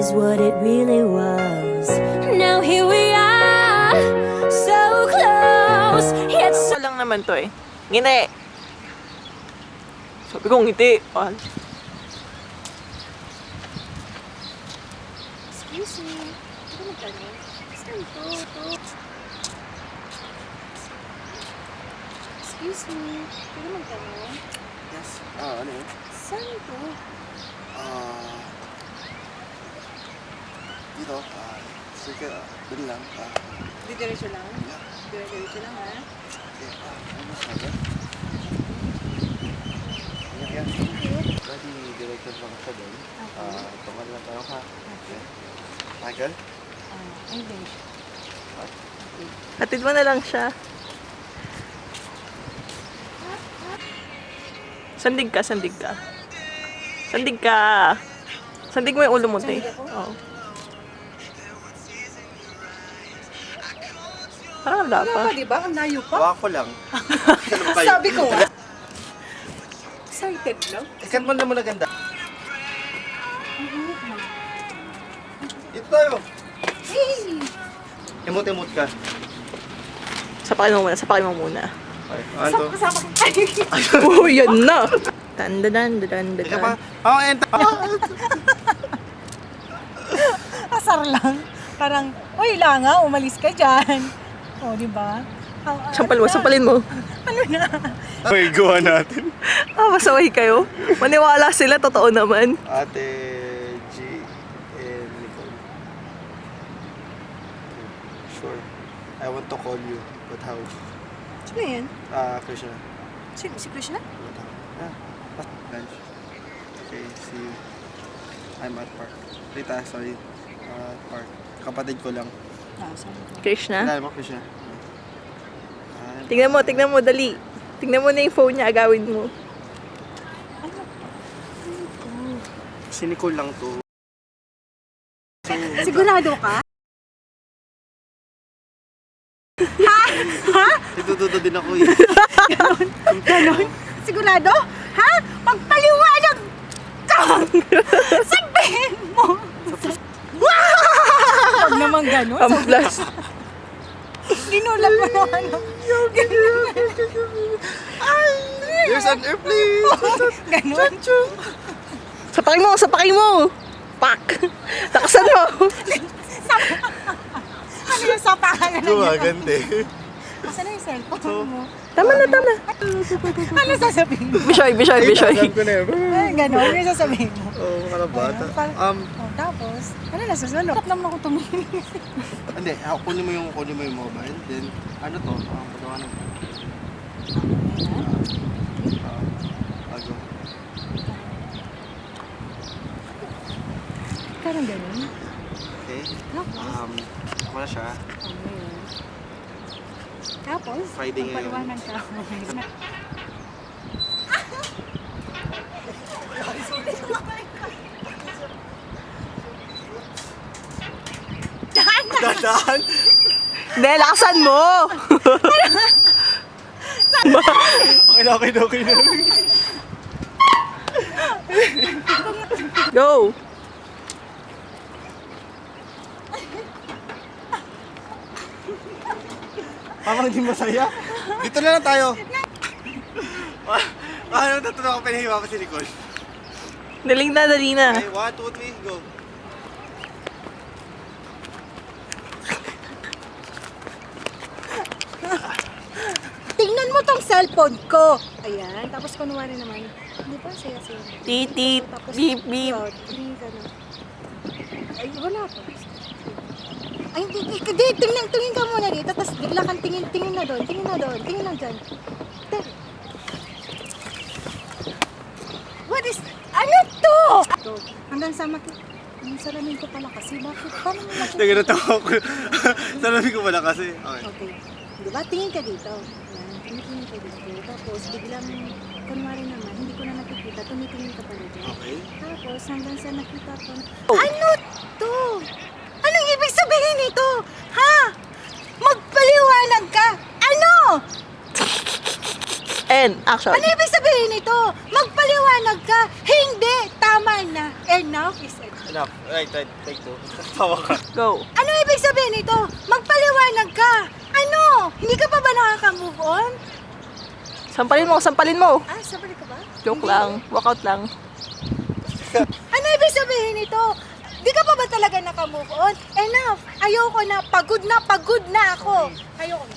is what it really was. Now here we are, so close, yet so... lang naman to eh. Ngiti! Sabi ko ngiti. Excuse me. Ito magtanong. Saan to? Excuse me. Ito magtanong. Yes. Ano yun? Saan to? Dito. Sige, dun lang. Diretso lang? Diretso lang ha? Ano sabi? Yan. Dati director lang siya doon. Tungal lang tayo ha. Okay. Michael? English. Hatid mo na lang siya. Sandig ka. Sandig mo yung ulo mo, te. Oo. Parang wala pa. Di ba? Ang layo pa. Hawa ko lang. Sabi ko nga. Excited lang. Ikan mo naman na ganda. Ito tayo. Hey! Emot-emot ka. Sapakin mo muna. Okay. Ano to? Kasama ko. Ay! Oh, yan na! Tandadan. Ika pa. Enta. Asar lang. Parang, uy, langa, umalis ka dyan. O, di ba? Sampalin mo. Ano na? Okay, gawa natin. Masaway kayo. Maniwala sila, totoo naman. Ate G and Nicole. Sure. I want to call you, but how? Sino yan? Krishna. Si Krishna? But how? Lunch. Okay, see you. I'm at park. Rita, sorry. Park. Kapatid ko lang. Sorry. Krishna. Kilala mo, Krishna? Tignan mo, dali. Tignan mo na yung phone niya, agawin mo. Si Nicole lang to. Sigurado ka? Itututo din ako eh. Ganon? Sigurado? Ha? Magpaliwanag ka! Sabihin mo! Huwag naman ganon. Amplas. Ginulat mo naman. There's an airplane! Ganon. Sapakin mo! Pak! Takasan mo! Ano yung sapakan na lang? Gumagante. Asan na yung cellphone mo? Tama na. Ano sasabihin mo? Bishoy. Alam ko na yun. Ay, ganon. Ano yung sasabihin mo? Oo, mga bata. Tapos, ano na susunod? Tapos naman ako tumingin. Hindi, kunin mo yung mobile. Then, ano to? Pagawanan mo. Ago. Parang ganon. Okay. Tapos? Wala siya. Tapos? Friday ngayon. Pagpaliwanag ka. Dadaan! Hindi, lakasan mo! Okay na. Go! Parang hindi masaya. Dito na lang tayo. Ano tatlo ako pinahiwa pa si Nicole? Dali na. Okay, 1, 2, 3, go. Tingnan mo tong cellphone ko. Ayan. Tapos kunwari naman. Di ba saya-saya? Titit, Tapos, beep, beep. Ganun. Ay, wala pa. Ay, hindi. Tingin ka muna dito. Tapos bigla kang tingin na doon. Tingin lang dyan. What is... Ano to? Hanggang sa yung salamin ko pala kasi. Bakit? Paano mo nakita? Teka, natawa ko. Salamin ko pala kasi. Okay. Okay. Diba? Tingin ka dito. Yan. Tingin ka dito. Tapos biglang, kunwari naman, hindi ko na nakikita. Tumitingin ka pala dyan. Okay. Tapos hanggang sa nakita ko. Ano to? Anong ibig sabihin nito? Ha? Magpaliwanag ka. Ano? And, action. Ano ibig sabihin nito? Magpaliwanag ka. Hindi. Tama na. Enough. enough is enough. Enough. Right. Take two. Tawa ka. Go. Ano ibig sabihin nito? Magpaliwanag ka. Ano? Hindi ka pa ba nakaka-move on? Sampalin mo. Ah, sabali ka ba? Joke Hindi. lang. Walkout lang. Ano ibig sabihin nito? Di ka pa ba talaga naka-move on? Enough! Ayoko na, pagod na ako. Ayoko na.